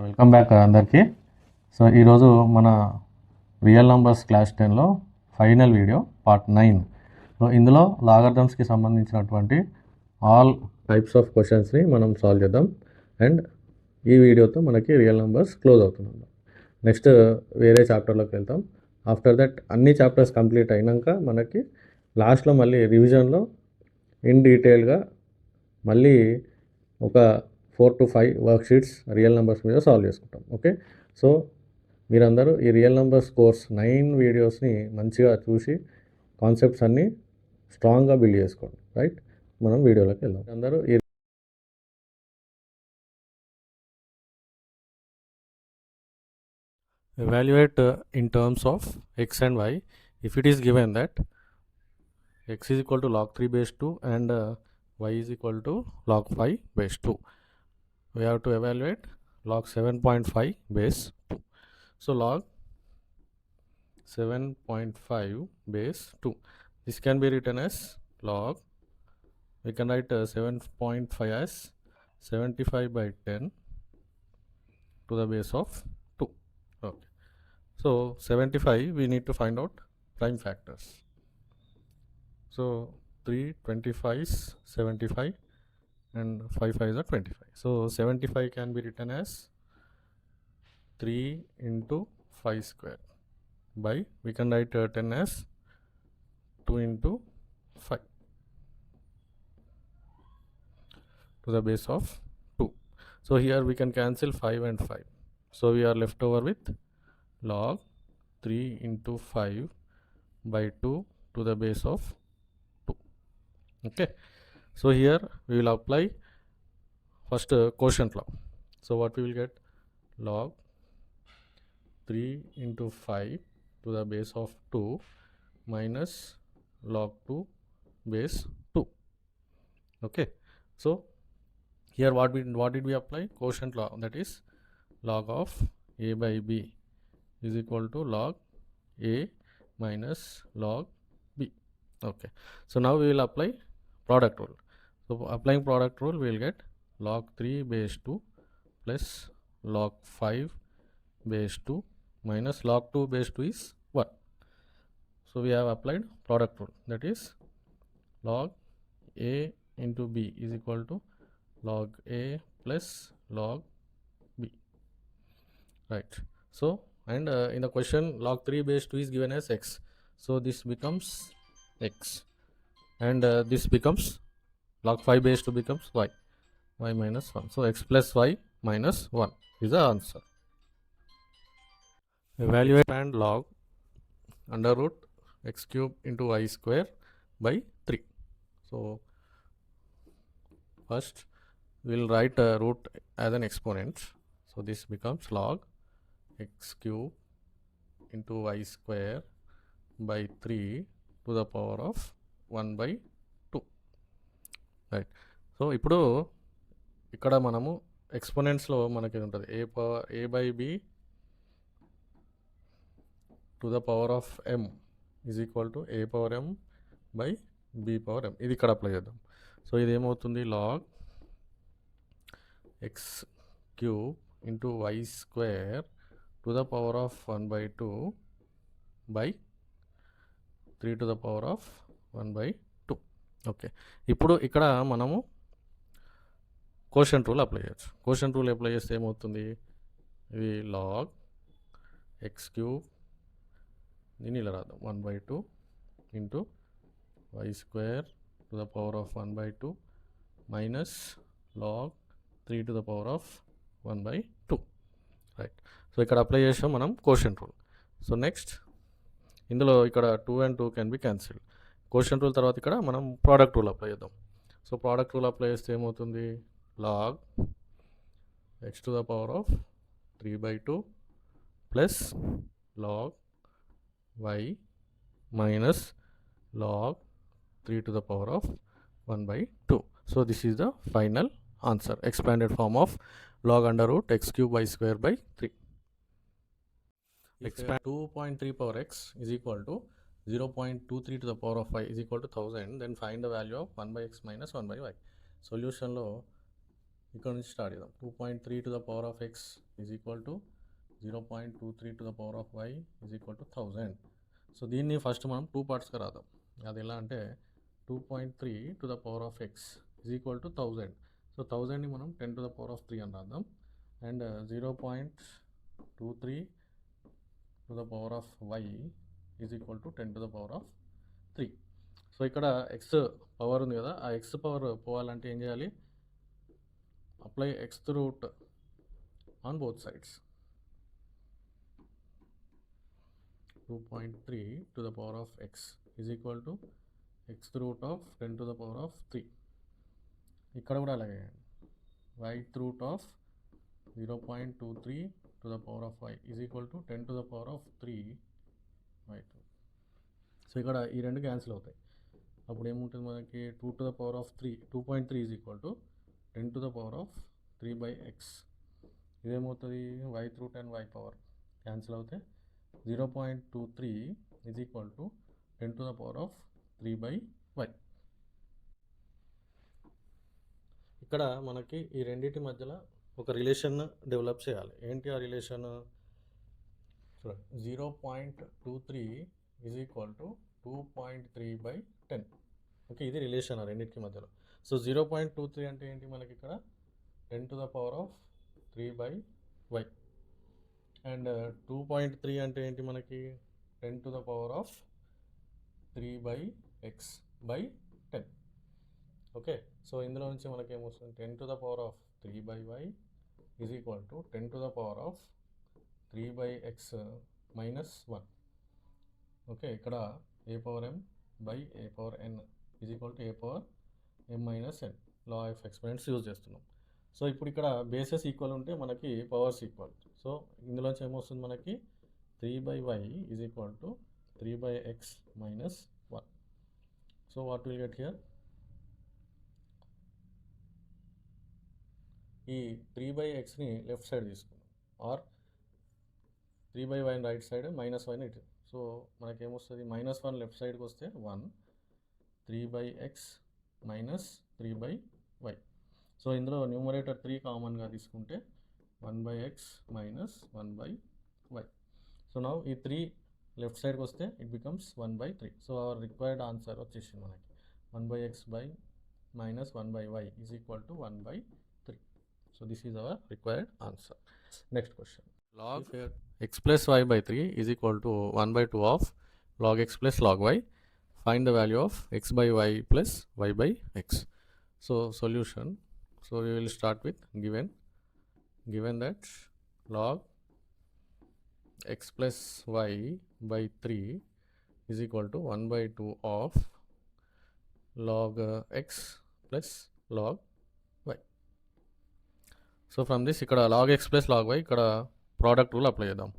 Welcome back అందరికీ. So ఈరోజు మన రియల్ నంబర్స్ క్లాస్ 10లో ఫైనల్ వీడియో పార్ట్ 9. సో ఇందులో లాగరిథమ్స్కి సంబంధించినటువంటి ఆల్ టైప్స్ ఆఫ్ క్వశ్చన్స్ని మనం సాల్వ్ చేద్దాం. అండ్ ఈ వీడియోతో మనకి రియల్ నంబర్స్ క్లోజ్ అవుతున్నాం. నెక్స్ట్ వేరే చాప్టర్లోకి వెళ్తాం. ఆఫ్టర్ దట్ అన్ని చాప్టర్స్ కంప్లీట్ అయినాక మనకి లాస్ట్లో మళ్ళీ రివిజన్లో ఇన్ డీటెయిల్గా మళ్ళీ ఒక 4 to 5 work sheets real numbers మీద సాల్వ్ చేసుకుంటాం. ఓకే, సో మీరందరూ ఈ రియల్ నెంబర్స్ కోర్స్ 9 వీడియోస్ని మంచిగా చూసి కాన్సెప్ట్స్ అన్నీ స్ట్రాంగ్గా బిల్డ్ చేసుకోండి. రైట్, మనం వీడియోలోకి వెళ్దాం. అందరూ ఈ evaluate in terms of x and y if it is given that x is equal to log 3 base 2 and y is equal to log 5 base 2. We have to evaluate log 7.5 base 2. So log 7.5 base 2, this can be written as log, we can write 7.5 as 75 by 10 to the base of 2. Okay, so 75 we need to find out prime factors. So 3 25 is 75 and 5 5 are 25. So 75 can be written as 3 into 5 square by, we can write 10 as 2 into 5 to the base of 2. So here we can cancel 5 and 5. So we are left over with log 3 into 5 by 2 to the base of 2. Okay, so here we will apply first quotient law. So what we will get, log 3 into 5 to the base of 2 minus log 2 base 2. Okay, so here what did we apply? Quotient law, that is log of a by b is equal to log a minus log b. Okay, so now we will apply product rule. So applying product rule, we will get log 3 base 2 plus log 5 base 2 minus log 2 base 2 is 1. So we have applied product rule, that is log a into b is equal to log a plus log b. Right, so and in the question log 3 base 2 is given as x, so this becomes x, and this becomes log 5 base 2 becomes y minus 1. So x plus y minus 1 is the answer. Evaluate and log under root x cube into y square by 3. So first we will write root as an exponent. So this becomes log x cube into y square by 3 to the power of 1 by 2. Right, so ఇప్పుడు ఇక్కడ మనము ఎక్స్పోనెంట్స్లో మనకి ఉంటుంది a by b to the power of m is equal to a power m by b power m. ఇది ఇక్కడ apply చేద్దాం. So ఇది ఏమవుతుంది, log x cube into y square to the power of 1 by 2 by 3 to the power of 1 by 2. Okay, ఇప్పుడు ఇక్కడ మనము quotient rule apply చేయొచ్చు. Quotient rule apply చేస్తే ఏమవుతుంది, ఇది లాగ్ ఎక్స్ క్యూబ్, దీన్ని ఇలా రాద్దాం, 1 by 2 into y square to the power of 1 by 2 minus log 3 to the power of 1 by 2. Right, so ఇక్కడ అప్లై చేసాం మనం కోషంట్ రూల్. సో నెక్స్ట్ ఇందులో ఇక్కడ 2 and 2 can be cancelled. Quotient rule తర్వాత ఇక్కడ మనం ప్రోడక్ట్ రూల్ అప్లై చేద్దాం. So product rule apply చేస్తే ఏమవుతుంది, log x to the power of 3 by 2 plus log y minus log 3 to the power of 1 by 2. So this is the final answer, expanded form of log under root x cube y square by 3. Expand 2.3 power x is equal to 0.23 to the power of y is equal to 1000, then find the value of 1 by x minus 1 by y. సొల్యూషన్లో ఇక్కడ నుంచి start చేద్దాం. 2.3 to the power of x is equal to 0.23 to the power of y is equal to 1000. So దీన్ని first మనం 2 పార్ట్స్గా రాద్దాం. అది ఎలా అంటే 2.3 to the power of x is equal to 1000. So 1000ని మనం 10 టు ద పవర్ ఆఫ్ 3 అని రాద్దాం. And 0.23 to the power of y is equal to 10 to the power of 3. So ఇక్కడ ఎక్స్ పవర్ ఉంది కదా, ఆ ఎక్స్ పవర్ పోవాలంటే ఏం చేయాలి? Apply x root on both sides. 2.3 to the power of x is equal to x root of 10 to the power of 3. ఇక్కడ కూడా అలాగే y root of 0.23 to the power of y is equal to 10 to the power of 3 y 2. So ఇక్కడ ఈ రెండు cancel అవుతాయి. అప్పుడు ఏముంటుంది మనకి 2 to the power of 3, 2.3 is equal to 10 to the power of 3/x. ఇదేమవుతుంది? Y root and y power cancel అవుతే 0.23 is equal to 10 to the power of 3/y. ఇక్కడ మనకి ఈ రెండింటి మధ్యలో ఒక రిలేషన్ డెవలప్ చేయాలి. ఏంటి ఆ relation? 0.23 is equal to 2.3/10. Okay, ఇది రిలేషన్ ఆ రెండింటికి మధ్యలో. సో 0.23 అంటే ఏంటి మనకి ఇక్కడ? 10 to the power of 3/y. And 2.3 అంటే ఏంటి మనకి? 10 to the power of 3/x/10. Okay, so ఇందులో నుంచి మనకి ఏమొస్తుంది? 10 to the power of 3/y is equal to 10 to the power of 3/x minus 1. Okay, ఇక్కడ a power m by a power n is equal to a power m minus n. Law of experiments use చేస్తున్నాం. So ఇప్పుడు ఇక్కడ bases equal ఉంటే మనకి powers equal. So ఇందులోంచి ఏమొస్తుంది మనకి? 3/y is equal to 3/x minus 1. So what will get here? ఈ 3/xని left side తీసుకున్నాం, ఆర్ 3/y రైట్ సైడ్, -1 ఇటు. సో మనకేమొస్తుంది? -1 లెఫ్ట్ సైడ్కి వస్తే 1, 3/x మైనస్ 3/y. సో ఇందులో న్యూమరేటర్ 3 కామన్గా తీసుకుంటే 1/x minus 1/y. So now ఈ 3 లెఫ్ట్ సైడ్కి వస్తే it becomes 1/3. So our required answer వచ్చేసింది మనకి 1/x minus 1/y is equal to 1/3. So this is our required answer. Next question. Log x plus y by 3 is equal to 1/2 of log x plus log y. Find the value of x by y plus y by x. So solution. So we will start with given that log x plus y by 3 is equal to 1/2 of log x plus log y. So from this ఇక్కడ log x plus log y ఇక్కడ product rule apply చేద్దాం.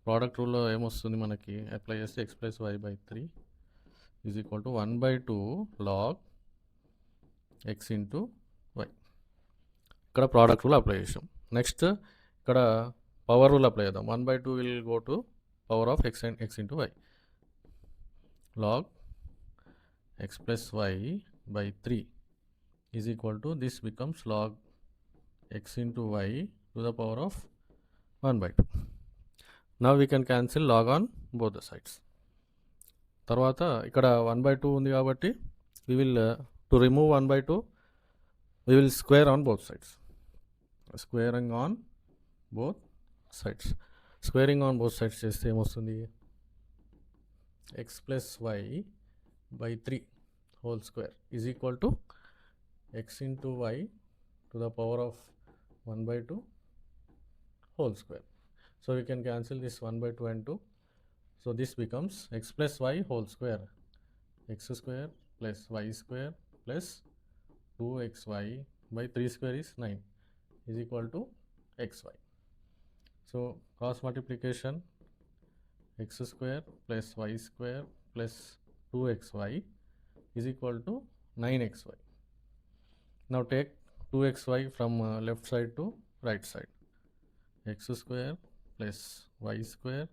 Product రూల్లో ఏమొస్తుంది మనకి? Apply చేస్తే x plus y by 3 is equal to 1/2 log x into y. ఇక్కడ product rule apply చేసాం. Next ఇక్కడ పవర్ రూల్ అప్లై చేద్దాం. 1/2 will go to power of x and x into y. Log x plus y by 3 is equal to this becomes log x into y to the power of 1/2. Now we can cancel log on both the sides. తర్వాత ఇక్కడ 1/2 ఉంది కాబట్టి we will to remove 1/2 we will square on both sides. Squaring on both sides. Squaring on both sides చేస్తే ఏమొస్తుంది? x plus y by 3 whole square is equal to x into y to the power of 1/2 whole square. So we can cancel this 1/2 and 2. So this becomes x plus y whole square. X square plus y square plus 2xy by 3 square is 9 is equal to xy. So cross multiplication x square plus y square plus 2xy is equal to 9xy. Now take 2xy from left side to right side. X square plus y square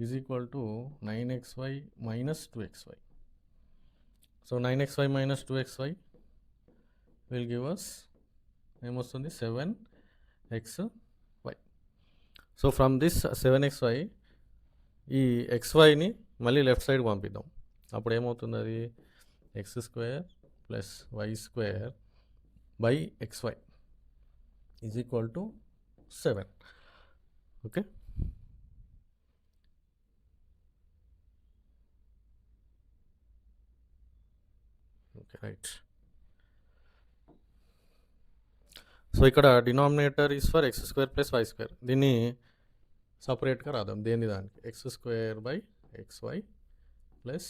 is equal to 9xy minus 2xy. So 9xy minus 2xy will give us ఏమొస్తుంది 7xy. So from this 7xy ఈ xyని మళ్ళీ left side పంపిద్దాం. అప్పుడు ఏమవుతుంది, అది x² plus y² by xy is equal to 7. Okay, okay right. So ఇక్కడ denominator is for x² plus y². దీన్ని సపరేట్గా రాద్దాం దేని దానికి, x² by xy plus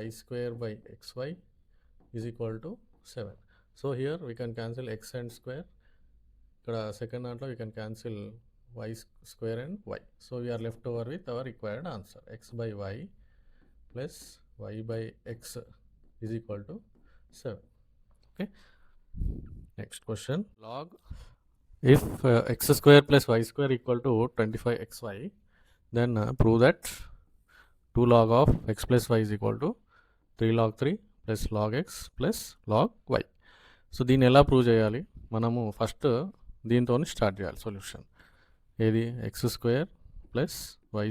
y² by xy is equal to 7. So here we can cancel x and square. ఇక్కడ second దాంట్లో we can cancel y² and y. So we are left over with our required answer, x by y plus y by x is equal to 7. Okay, next question. log if x² plus y² equal to 25xy, then prove that 2 log of x plus y is equal to 3 log 3 plus log x plus log y. So దీన్ని ఎలా prove చేయాలి, మనము first దీంతో start చేయాలి solution. ఏది, x² plus y²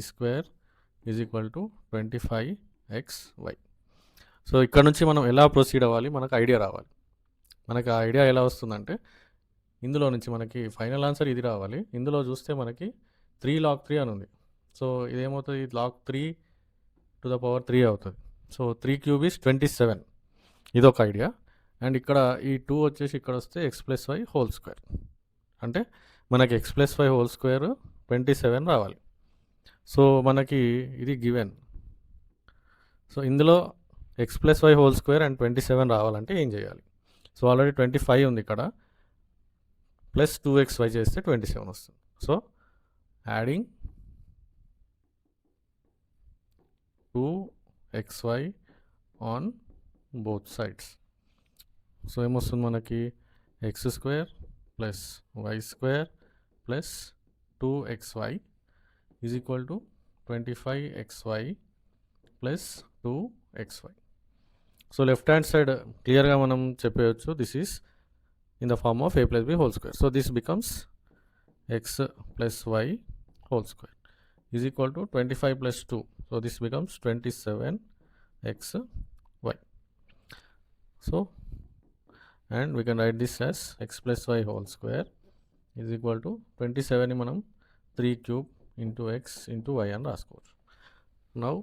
is equal to 25xy. So ఇక్కడ నుంచి మనం ఎలా ప్రొసీడ్ అవ్వాలి, మనకు ఐడియా రావాలి. మనకు ఆ ఐడియా ఎలా వస్తుందంటే, ఇందులో నుంచి మనకి ఫైనల్ ఆన్సర్ ఇది రావాలి. ఇందులో చూస్తే మనకి 3 log 3 అని ఉంది. సో ఇదేమవుతుంది, log 3 to the power 3 అవుతుంది. So 3 cube is 27. ఇదొక ఐడియా. అండ్ ఇక్కడ ఈ 2 వచ్చేసి ఇక్కడ వస్తే x plus y whole square, అంటే మనకి x plus y whole square 27 రావాలి. సో మనకి ఇది గివెన్. సో ఇందులో x plus y whole square and 27 రావాలంటే ఏం చేయాలి? సో ఆల్రెడీ 25 ఉంది ఇక్కడ, ప్లస్ 2xy చేస్తే 27 వస్తుంది. So adding 2xy on both sides. So ఏమొస్తుంది మనకి, x² plus y² plus 2xy is equal to 25xy plus 2xy. So left hand side క్లియర్గా మనం చెప్పేయచ్చు, this is in the form of a plus b whole square. So this becomes x plus y whole square is equal to 25 plus 2. So this becomes 27xy. So and we can write this as x plus y whole square is equal to 27 ni manam 3 cube into x into y and raskochu. Now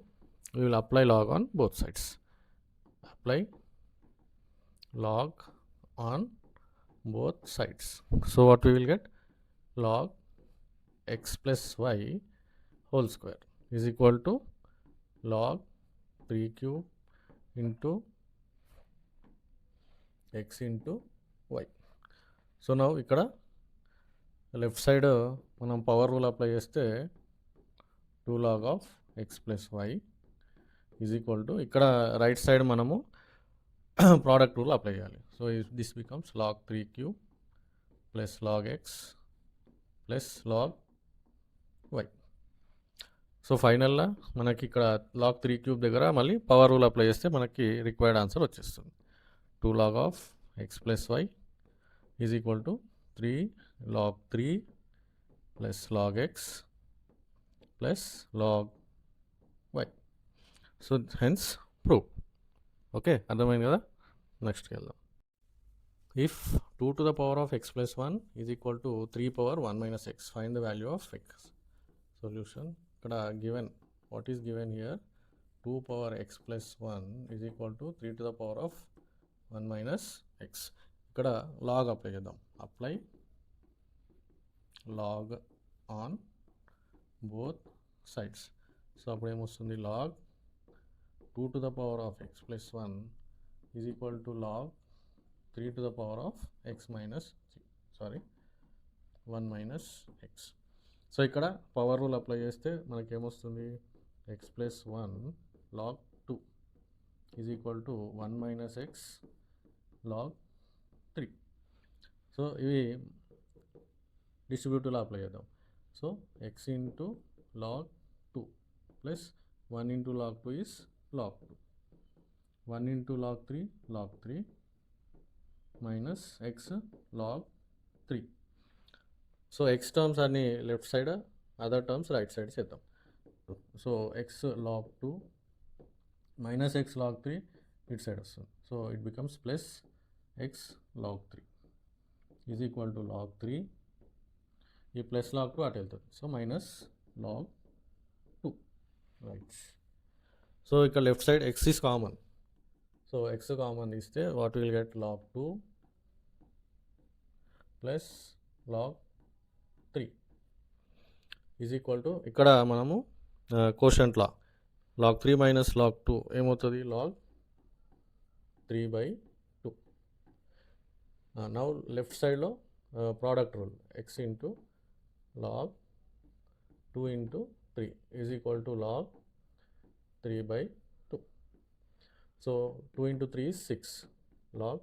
we will apply log on both sides. Apply log on both sides. So what we will get, log x plus y whole square is equal to log 3 cube into x into y. So now ఇక్కడ left side మనం power rule apply చేస్తే 2 log of x plus y is equal to, ఇక్కడ right side మనము product rule apply చేయాలి. So this becomes log 3 cube plus log x plus log y. So ఫైనల్గా మనకి ఇక్కడ log 3 cube దగ్గర మళ్ళీ పవర్ రూల్ అప్లై చేస్తే మనకి రిక్వైర్డ్ ఆన్సర్ వచ్చేస్తుంది. 2 log of x plus y is equal to 3 log 3 plus log x plus log y. So hence prove. Okay, అర్థమైంది కదా. నెక్స్ట్కి వెళ్దాం. If 2 to the power of x plus 1 is equal to 3 power 1 minus x, find the value of x. Solution, ఇక్కడ given, what is given here, 2 power x plus 1 is equal to 3 to the power of 1 minus x. ఇక్కడ log apply చేద్దాం. Apply log on both sides. So అప్పుడు ఏమొస్తుంది, log 2 to the power of x plus 1 is equal to log 3 to the power of x minus 1 minus x. So ఇక్కడ power rule apply చేస్తే మనకి ఏమొస్తుంది, x plus 1 log 2 is equal to 1 minus x log 3. So ఇవి డిస్ట్రిబ్యూటివ్లో apply చేద్దాం. So x into log 2 plus 1 into log 2 is log 2. 1 into log 3 minus x log 3. So x terms అన్ని left side, other terms right side చేద్దాం. So x log 2 minus x log 3 ఇటు side వస్తుంది. So it becomes plus x log 3 is equal to log 3, ఈ plus log 2 అటు వెళ్తుంది. So minus log 2, right. So ఇక్కడ left side x is common. So x common ఇస్తే what will get log 2 plus log 3 is equal to, ఇక్కడ మనము quotient లా log 3 minus log 2 ఏమవుతుంది, log 3/2. Now left సైడ్లో product rule X into log 2 into 3 is equal to log 3/2. So 2 into 3 is 6, log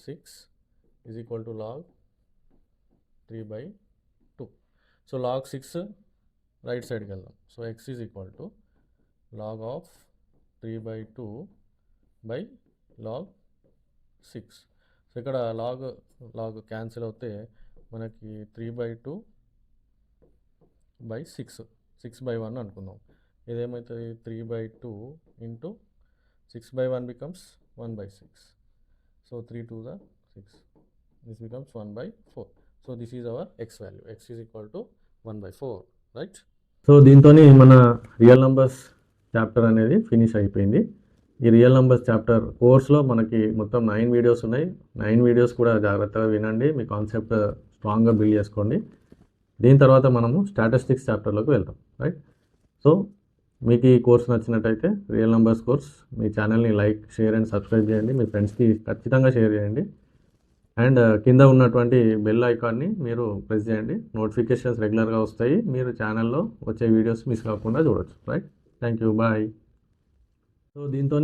6 is equal to log 3/2. So log 6 right side ki veldam. So x is equal to log of 3/2 by log 6. So ఇక్కడ log cancel అవుతే మనకి 3/2 by 6, 6/1 అనుకుందాం. ఇదేమవుతుంది, 3/2 into 6/1 becomes 1/6. So 3 2 the 6. This becomes 1/4. So this is our x value. X is equal to 1/4, right? So దీంతో మన real numbers chapter అనేది finish అయిపోయింది. ఈ real numbers chapter కోర్స్లో మనకి మొత్తం 9 వీడియోస్ ఉన్నాయి. 9 వీడియోస్ కూడా జాగ్రత్తగా వినండి, మీ కాన్సెప్ట్ స్ట్రాంగ్గా బిల్డ్ చేసుకోండి. దీని తర్వాత మనము స్టాటిస్టిక్స్ చాప్టర్లోకి వెళ్తాం, రైట్. సో మీకు ఈ కోర్స్ నచ్చినట్టయితే రియల్ నంబర్స్ కోర్స్ మీ ఛానల్ని లైక్, షేర్ అండ్ సబ్స్క్రైబ్ చేయండి. మీ ఫ్రెండ్స్కి ఖచ్చితంగా షేర్ చేయండి. అండ్ కింద ఉన్నటువంటి బెల్ ఐకాన్ని మీరు ప్రెస్ చేయండి. నోటిఫికేషన్స్ రెగ్యులర్గా వస్తాయి. మీరు ఛానల్లో వచ్చే వీడియోస్ మిస్ కాకుండా చూడవచ్చు, right. Thank you, bye. So దీంతో